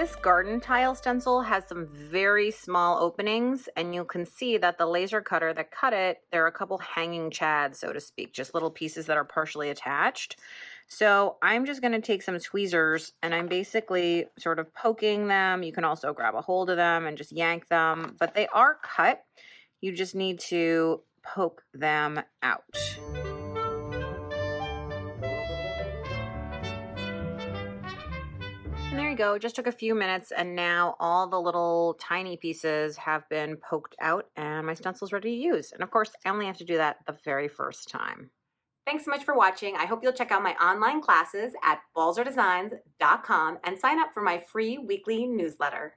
This garden tile stencil has some very small openings, and you can see that the laser cutter that cut it, there are a couple hanging chads, so to speak, just little pieces that are partially attached. So I'm just going to take some tweezers and I'm basically sort of poking them. You can also grab a hold of them and just yank them, but they are cut. You just need to poke them out. And there you go, just took a few minutes and now all the little tiny pieces have been poked out and my stencil's ready to use. And of course, I only have to do that the very first time. Thanks so much for watching. I hope you'll check out my online classes at balzerdesigns.com and sign up for my free weekly newsletter.